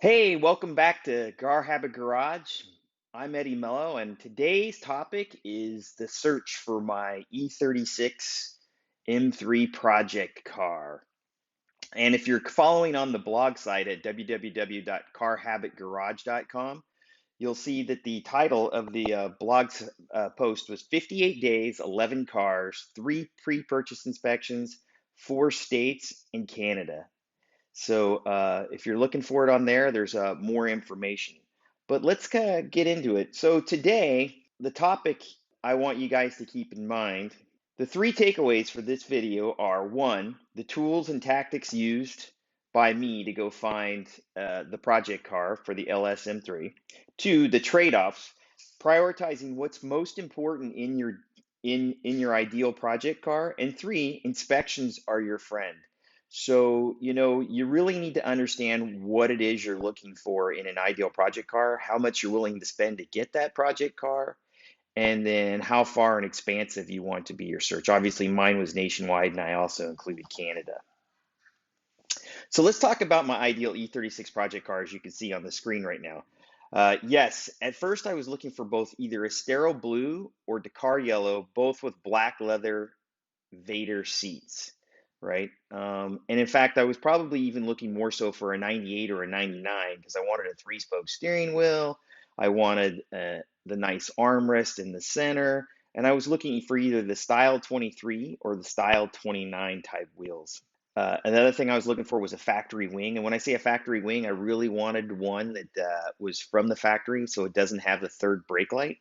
Hey, welcome back to Gar Habit Garage. I'm Eddie Mello, and today's topic is the search for my E36 M3 project car. And if you're following on the blog site at www.carhabitgarage.com, you'll see that the title of the post was 58 days, 11 cars, 3 pre-purchase inspections, 4 states, and Canada. So if you're looking for it on there, there's more information. But let's kind of get into it. So today, the topic I want you guys to keep in mind, the 3 takeaways for this video are: one, the tools and tactics used by me to go find the project car for the LSM3. Two, the trade-offs, prioritizing what's most important in your ideal project car. And three, inspections are your friend. So, you really need to understand what it is you're looking for in an ideal project car, how much you're willing to spend to get that project car, and then how far and expansive you want to be your search. Obviously, mine was nationwide, and I also included Canada. So let's talk about my ideal E36 project car, as you can see on the screen right now. Yes, at first I was looking for both either Estero blue or Dakar yellow, both with black leather Vader seats, right? And in fact, I was probably even looking more so for a 98 or a 99 because I wanted a 3-spoke steering wheel. I wanted the nice armrest in the center, and I was looking for either the Style 23 or the Style 29 type wheels. Another thing I was looking for was a factory wing. And when I say a factory wing, I really wanted one that was from the factory, so it doesn't have the third brake light.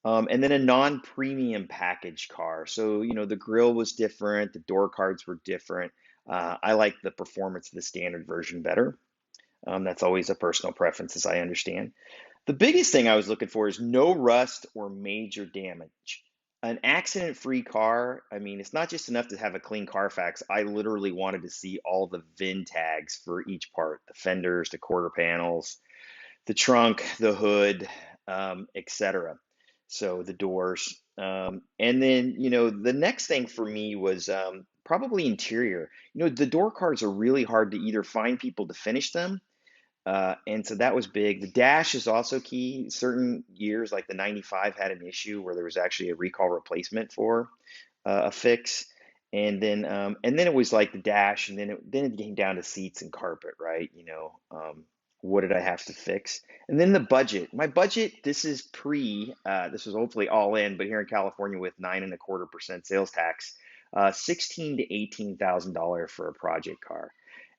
And then a non-premium package car. So, the grille was different, the door cards were different. I like the performance of the standard version better. That's always a personal preference, as I understand. The biggest thing I was looking for is no rust or major damage. An accident-free car, I mean, it's not just enough to have a clean Carfax. I literally wanted to see all the VIN tags for each part, the fenders, the quarter panels, the trunk, the hood, etc. So the doors. And then, the next thing for me was probably interior. The door cards are really hard to either find people to finish them. And so that was big. The dash is also key. Certain years, like the 95, had an issue where there was actually a recall replacement for a fix. And then it was like the dash, and then it came down to seats and carpet, right? What did I have to fix? And then the budget. My budget, this was hopefully all in, but here in California with 9.25% sales tax, 16 to $18,000 for a project car.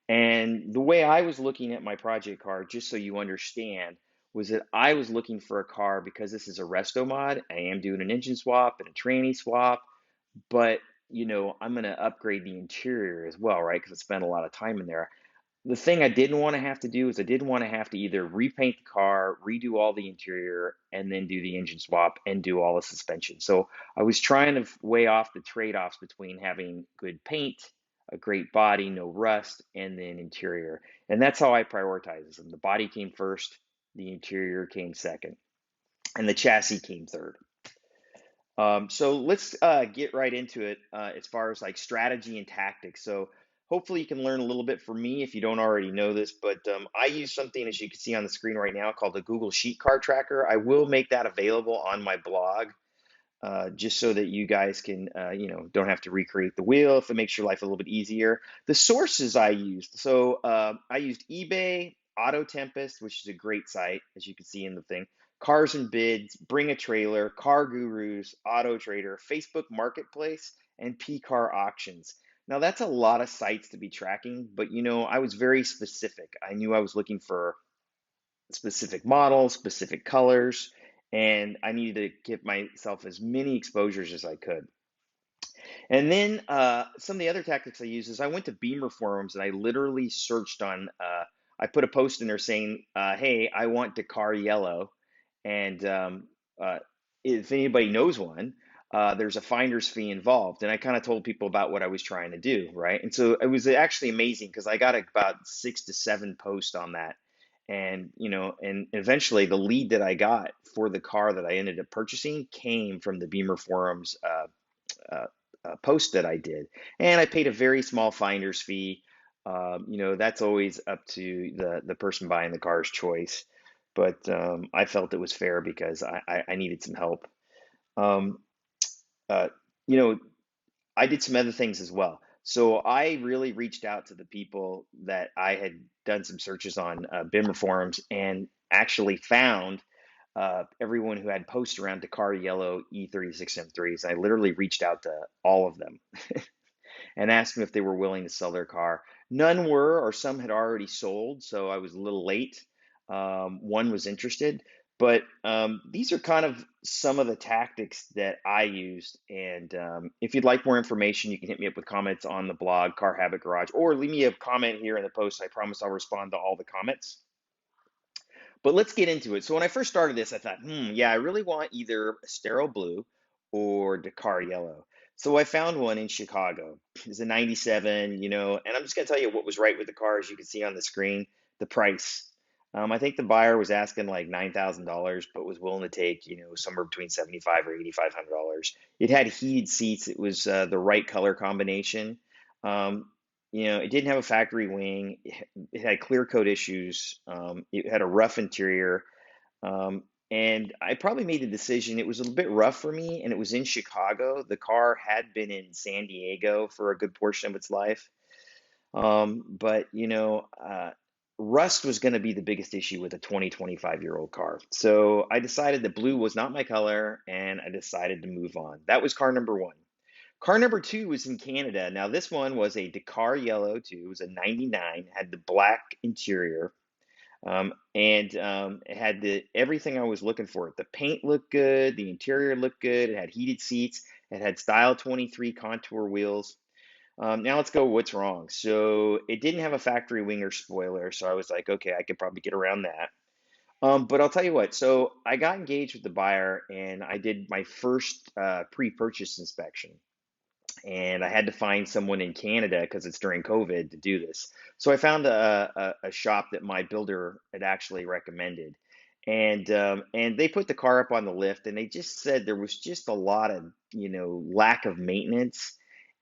And the way I was looking at my project car, just so you understand, was that I was looking for a car because this is a resto mod. I am doing an engine swap and a tranny swap, but I'm going to upgrade the interior as well, right? Because I spent a lot of time in there. The thing I didn't want to have to do is I didn't want to have to either repaint the car, redo all the interior, and then do the engine swap and do all the suspension. So I was trying to weigh off the trade-offs between having good paint, a great body, no rust, and then interior. And that's how I prioritize them. The body came first, the interior came second, and the chassis came third. So let's get right into it as far as like strategy and tactics. So hopefully you can learn a little bit from me if you don't already know this, but I use something, as you can see on the screen right now, called the Google Sheet Car Tracker. I will make that available on my blog just so that you guys can, don't have to recreate the wheel if it makes your life a little bit easier. The sources I used. So I used eBay, Auto Tempest, which is a great site, as you can see in the thing. Cars and Bids, Bring a Trailer, Car Gurus, Auto Trader, Facebook Marketplace, and P-Car Auctions. Now that's a lot of sites to be tracking, but I was very specific. I knew I was looking for specific models, specific colors, and I needed to give myself as many exposures as I could. And then some of the other tactics I used is I went to Beamer forums and I literally searched on. I put a post in there saying, "Hey, I want Dakar yellow," and uh, if anybody knows one, there's a finder's fee involved. And I kind of told people about what I was trying to do, right? And so it was actually amazing because I got about 6 to 7 posts on that. And and eventually the lead that I got for the car that I ended up purchasing came from the Beamer forums uh, post that I did, and I paid a very small finder's fee. That's always up to the person buying the car's choice. But I felt it was fair because I needed some help. Um, uh, you know, I did some other things as well. So I really reached out to the people that I had done some searches on BIMR forums and actually found everyone who had posts around Dakar Yellow E36 M3s. I literally reached out to all of them and asked them if they were willing to sell their car. None were, or some had already sold, so I was a little late. One was interested, but these are kind of some of the tactics that I used. And if you'd like more information, you can hit me up with comments on the blog, Car Habit Garage, or leave me a comment here in the post. I promise I'll respond to all the comments. But let's get into it. So when I first started this, I thought, yeah, I really want either Estero Blue or Dakar Yellow. So I found one in Chicago. It's a 97, and I'm just gonna tell you what was right with the car, as you can see on the screen, the price. I think the buyer was asking like $9,000, but was willing to take, somewhere between 75 or $8,500. It had heated seats. It was the right color combination. Um, it didn't have a factory wing. It had clear coat issues. It had a rough interior. And I probably made the decision. It was a little bit rough for me, and it was in Chicago. The car had been in San Diego for a good portion of its life. But, rust was going to be the biggest issue with a 20, 25-year-old car. So I decided that blue was not my color, and I decided to move on. That was car number one. Car number two was in Canada. Now, this one was a Dakar Yellow too. It was a 99, had the black interior, and it had everything I was looking for. The paint looked good, the interior looked good, it had heated seats, it had Style 23 contour wheels. Now let's go what's wrong. So it didn't have a factory wing or spoiler, so I was like, okay, I could probably get around that. But I'll tell you what, so I got engaged with the buyer and I did my first pre-purchase inspection, and I had to find someone in Canada because it's during COVID to do this. So I found a shop that my builder had actually recommended, and they put the car up on the lift, and they just said there was just a lot of lack of maintenance,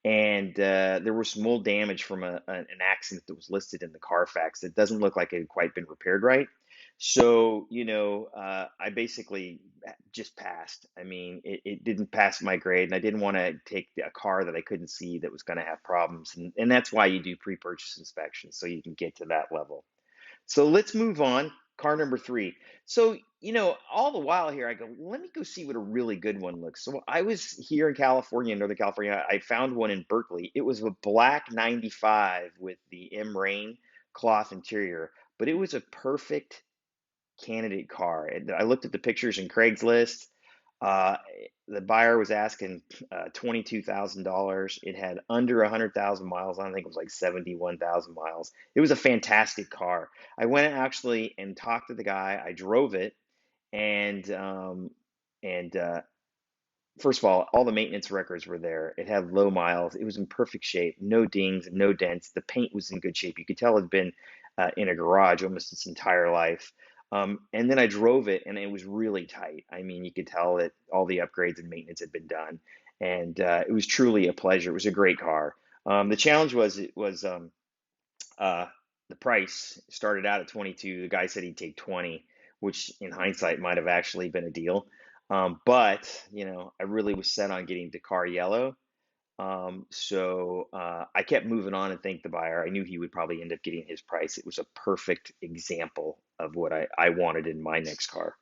and there was some mold damage from an accident that was listed in the Carfax that doesn't look like it had quite been repaired right. So, I basically just passed. I mean, it didn't pass my grade, and I didn't want to take a car that I couldn't see that was going to have problems. And that's why you do pre-purchase inspections, so you can get to that level. So let's move on. Car number three. So, all the while here, I go, let me go see what a really good one looks. So I was here in California, Northern California. I found one in Berkeley. It was a black 95 with the M Rain cloth interior, but it was a perfect candidate car. And I looked at the pictures in Craigslist. Uh, the buyer was asking $22,000. It had under 100,000 miles on. I think it was like 71,000 miles. It was a fantastic car. I went actually and talked to the guy. I drove it, and and first of all the maintenance records were there. It had low miles. It was in perfect shape, no dings, no dents. The paint was in good shape. You could tell it had been in a garage almost its entire life. And then I drove it, and it was really tight. I mean, you could tell that all the upgrades and maintenance had been done, and it was truly a pleasure. It was a great car. The challenge was it was uh, the price started out at 22. The guy said he'd take 20, which in hindsight might have actually been a deal. But I really was set on getting Dakar Yellow. So I kept moving on and thanked the buyer. I knew he would probably end up getting his price. It was a perfect example of what I wanted in my next car.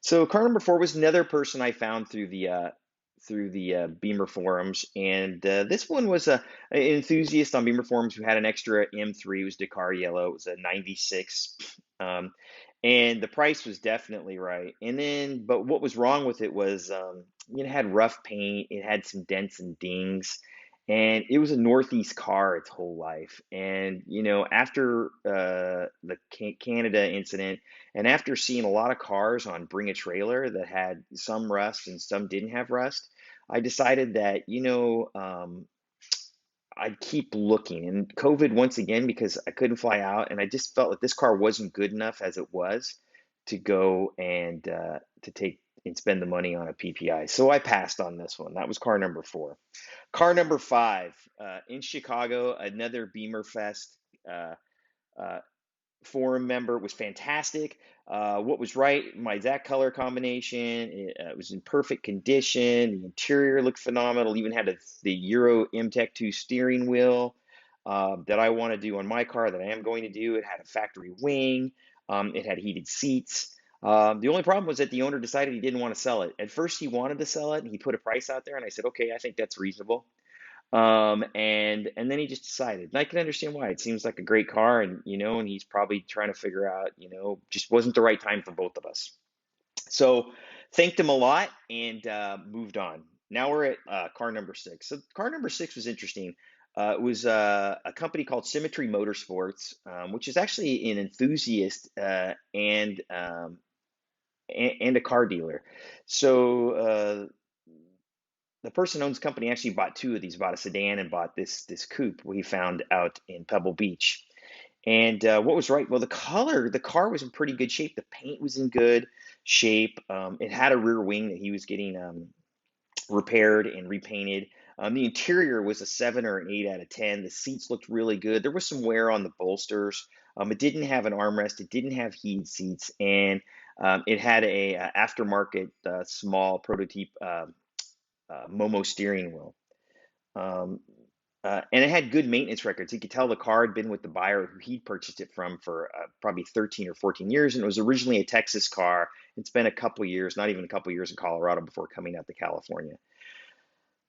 So car number four was another person I found through the Beamer forums, and this one was an enthusiast on Beamer forums who had an extra M3. It was Dakar Yellow. It was a 96, and the price was definitely right. And then, but what was wrong with it was, it had rough paint. It had some dents and dings. And it was a Northeast car its whole life. And, after the Canada incident, and after seeing a lot of cars on Bring a Trailer that had some rust and some didn't have rust, I decided that, I'd keep looking. And COVID once again, because I couldn't fly out, and I just felt that this car wasn't good enough as it was to go and to take and spend the money on a PPI. So I passed on this one. That was car number four. Car number five, in Chicago, another Beamer Fest. Uh, uh, Forum member. It was fantastic. What was right? My exact color combination. It was in perfect condition. The interior looked phenomenal. Even had the Euro MTech 2 steering wheel that I want to do on my car that I am going to do. It had a factory wing. It had heated seats. The only problem was that the owner decided he didn't want to sell it. At first, he wanted to sell it, and he put a price out there, and I said, okay, I think that's reasonable. And then he just decided, and I can understand why. It seems like a great car, and and he's probably trying to figure out, just wasn't the right time for both of us. So thanked him a lot and moved on. Now we're at car number six. So car number six was interesting. It was a company called Symmetry Motorsports, which is actually an enthusiast and a car dealer. So the person who owns the company actually bought two of these, bought a sedan and bought this coupe we found out in Pebble Beach. And what was right? Well, the car was in pretty good shape. The paint was in good shape. It had a rear wing that he was getting repaired and repainted. The interior was a 7 or an 8 out of 10. The seats looked really good. There was some wear on the bolsters. It didn't have an armrest. It didn't have heated seats, and it had a aftermarket small prototype Momo steering wheel. Um, and it had good maintenance records. You could tell the car had been with the buyer who he'd purchased it from for probably 13 or 14 years. And it was originally a Texas car. It's been a couple years, not even a couple years in Colorado before coming out to California.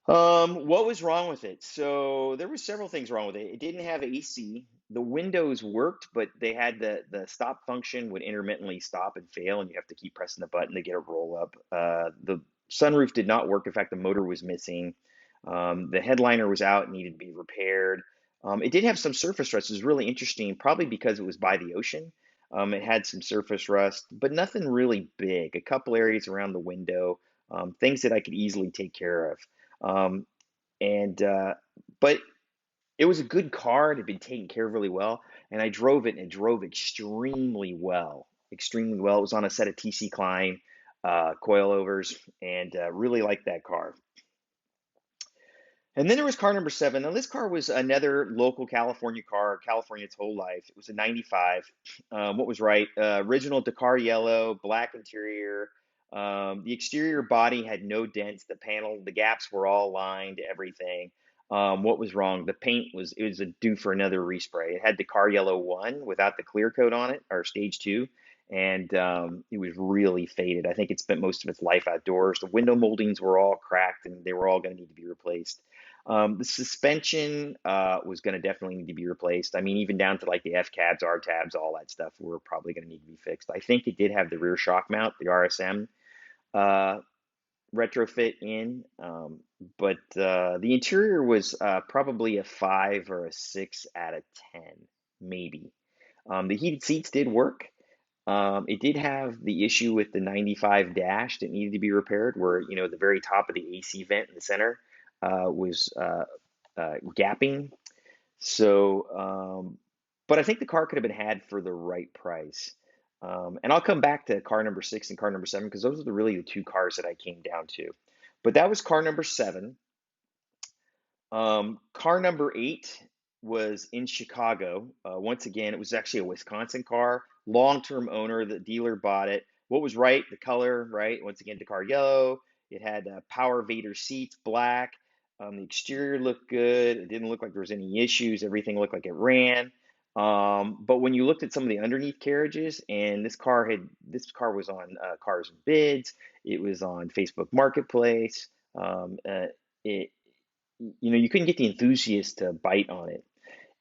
What was wrong with it? So there were several things wrong with it. It didn't have AC. The windows worked, but they had the stop function would intermittently stop and fail, and you have to keep pressing the button to get a roll up. The sunroof did not work. In fact, the motor was missing. The headliner was out and needed to be repaired. It did have some surface rust. It was really interesting, probably because it was by the ocean. It had some surface rust, but nothing really big. A couple areas around the window, things that I could easily take care of. Um, and but it was a good car. It had been taken care of really well, and I drove it, and it drove extremely well, extremely well. It was on a set of TC Klein coilovers, and really liked that car. And then there was car number seven. Now, this car was another local California car, California its whole life. It was a 95. What was right? Original Dakar yellow, black interior. The exterior body had no dents. The panel, the gaps were all lined, everything. What was wrong? The paint it was a due for another respray. It had Dakar yellow 1 without the clear coat on it, or stage 2. And it was really faded. I think it spent most of its life outdoors. The window moldings were all cracked and they were all going to need to be replaced. The suspension was going to definitely need to be replaced. I mean, even down to like the F cabs, R tabs, all that stuff were probably going to need to be fixed. I think it did have the rear shock mount, the RSM uh, retrofit in, but the interior was probably a 5 or a 6 out of 10, maybe. The heated seats did work. It did have the issue with the 95 dash that needed to be repaired, where the very top of the AC vent in the center was gapping. So, but I think the car could have been had for the right price. And I'll come back to car number six and car number seven because those are really the two cars that I came down to. But that was car number seven. Car number eight was in Chicago. Once again, it was actually a Wisconsin car. Long-term owner, the dealer bought it. What was right? The color, right? Once again, the car yellow. It had power Vader seats, black. The exterior looked good. It didn't look like there was any issues. Everything looked like it ran. But when you looked at some of the underneath carriages, and this car was on Cars and Bids. It was on Facebook Marketplace. It you couldn't get the enthusiast to bite on it,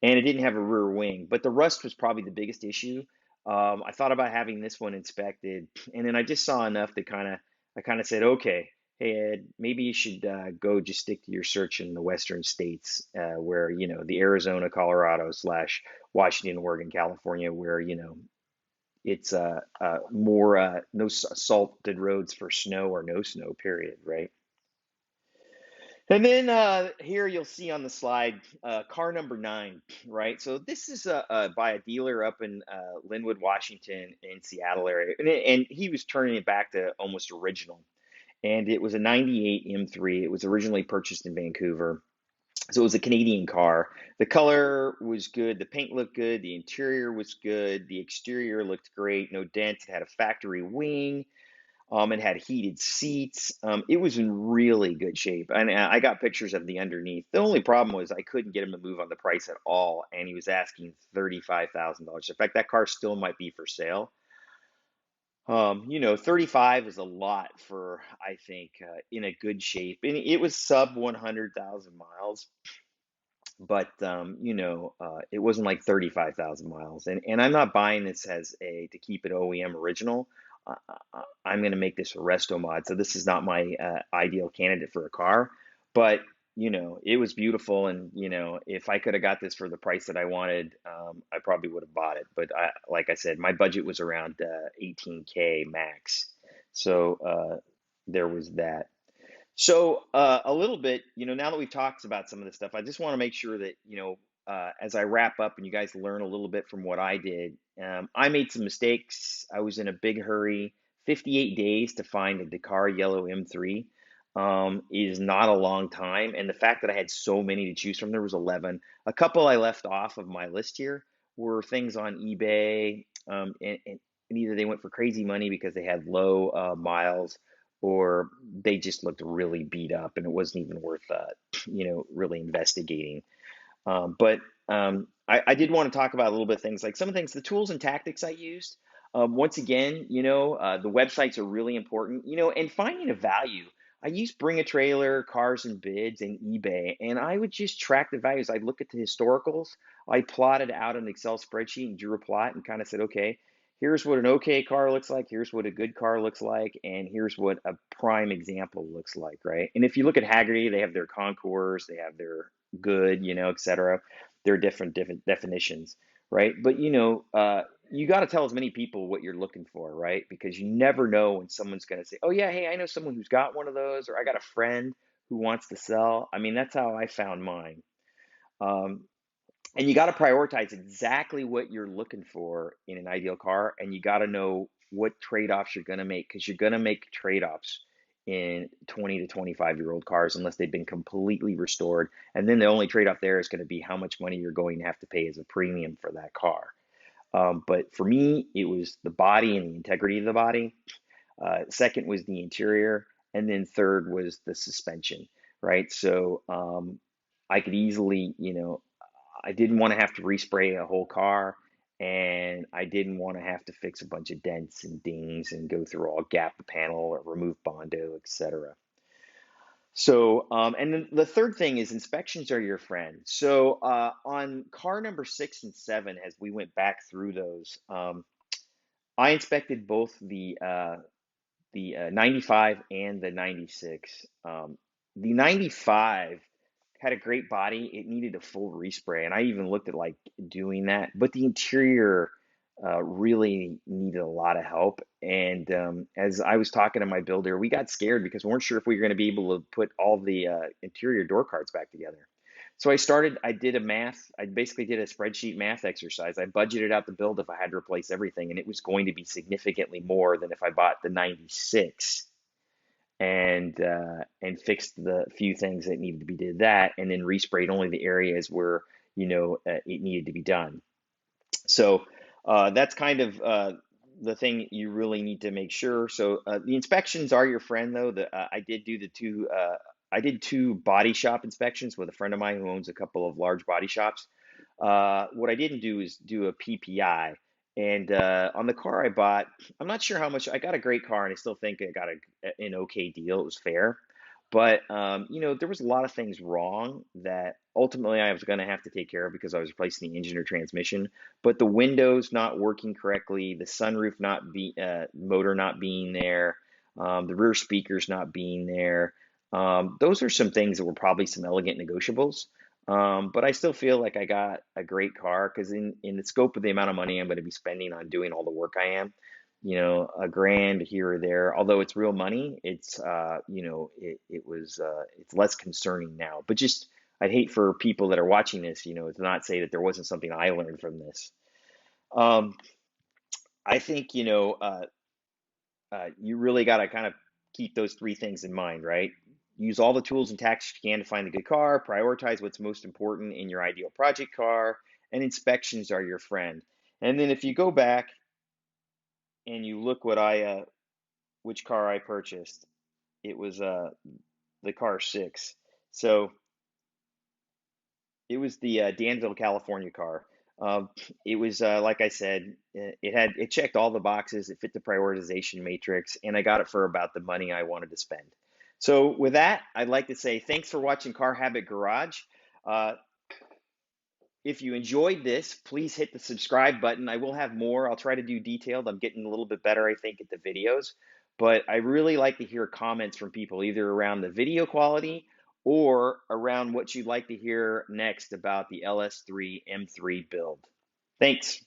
and it didn't have a rear wing. But the rust was probably the biggest issue. I thought about having this one inspected, and then I just saw enough that I kind of said, okay, hey Ed, maybe you should go just stick to your search in the western states, where the Arizona, Colorado slash Washington, Oregon, California, where it's more no salted roads for snow or no snow, period, right? And then here you'll see on the slide car number 9, right? So this is by a dealer up in Linwood, Washington, in Seattle area, and he was turning it back to almost original. And it was a '98 M3. It was originally purchased in Vancouver, so it was a Canadian car. The color was good, the paint looked good, the interior was good, the exterior looked great, no dents. It had a factory wing. It had heated seats. It was in really good shape, and I got pictures of the underneath. The only problem was I couldn't get him to move on the price at all, and he was asking $35,000. In fact, that car still might be for sale. 35 is a lot for, I think, in a good shape, and it was sub 100,000 miles, but it wasn't like 35,000 miles. And I'm not buying this as a to keep it OEM original. I'm going to make this a resto mod, so this is not my ideal candidate for a car. But it was beautiful, and if I could have got this for the price that I wanted, I probably would have bought it. But like I said, my budget was around 18K max, so there was that. So, a little bit, now that we've talked about some of this stuff, I just want to make sure that, as I wrap up and you guys learn a little bit from what I did, I made some mistakes. I was in a big hurry. 58 days to find a Dakar Yellow M3 is not a long time. And the fact that I had so many to choose from, there was 11. A couple I left off of my list here were things on eBay, and either they went for crazy money because they had low miles, or they just looked really beat up and it wasn't even worth really investigating. But I did want to talk about a little bit of things, like some of the things, the tools and tactics I used. Once again, the websites are really important, and finding a value. I used Bring a Trailer, Cars and Bids, and eBay, and I would just track the values. I'd look at the historicals. I plotted out an Excel spreadsheet and drew a plot and kind of said, okay, here's what an okay car looks like, here's what a good car looks like, and here's what a prime example looks like, right? And if you look at Haggerty, they have their concours, they have their good, etc. There are different definitions, right? But you got to tell as many people what you're looking for, right? Because you never know when someone's going to say, "Oh yeah, hey, I know someone who's got one of those," or "I got a friend who wants to sell." I mean, that's how I found mine. Um, and you got to prioritize exactly what you're looking for in an ideal car, and you got to know what trade-offs you're going to make, because you're going to make trade-offs in 20 to 25-year-old cars unless they've been completely restored. And then the only trade-off there is going to be how much money you're going to have to pay as a premium for that car. But for me, it was the body and the integrity of the body. Second was the interior, and then third was the suspension, right? So I could easily, I didn't want to have to respray a whole car, and I didn't want to have to fix a bunch of dents and dings and go through all gap the panel or remove Bondo, etc. So, and then the third thing is inspections are your friend. So, on car number 6 and 7, as we went back through those, I inspected both the 95 and the 96. The 95 had a great body. It needed a full respray, and I even looked at like doing that. But the interior really needed a lot of help. And as I was talking to my builder, we got scared because we weren't sure if we were going to be able to put all the interior door cards back together. So I did a math, I basically did a spreadsheet math exercise. I budgeted out the build if I had to replace everything, and it was going to be significantly more than if I bought the 96 and fixed the few things that needed to be did that, and then resprayed only the areas where it needed to be done. So that's kind of the thing you really need to make sure. So the inspections are your friend, though. I did two body shop inspections with a friend of mine who owns a couple of large body shops. What I didn't do is do a PPI. And on the car I bought, I'm not sure how much. I got a great car, and I still think I got an okay deal. It was fair. But there was a lot of things wrong that ultimately I was going to have to take care of because I was replacing the engine or transmission. But the windows not working correctly, the sunroof not be motor not being there, the rear speakers not being there. Those are some things that were probably some elegant negotiables. But I still feel like I got a great car because in the scope of the amount of money I'm going to be spending on doing all the work I am, a grand here or there. Although it's real money, it's it's less concerning now. But just I'd hate for people that are watching this, to not say that there wasn't something I learned from this. Um, I think, you really got to kind of keep those three things in mind, right? Use all the tools and tactics you can to find a good car, prioritize what's most important in your ideal project car, and inspections are your friend. And then if you go back and you look which car I purchased, it was the car 6. So it was the Danville, California car. Um, it was like I said, it checked all the boxes. It fit the prioritization matrix, and I got it for about the money I wanted to spend. So with that, I'd like to say thanks for watching Car Habit Garage. Uh, if you enjoyed this, please hit the subscribe button. I will have more. I'll try to do detailed. I'm getting a little bit better, I think, at the videos. But I really like to hear comments from people, either around the video quality or around what you'd like to hear next about the LS3 M3 build. Thanks.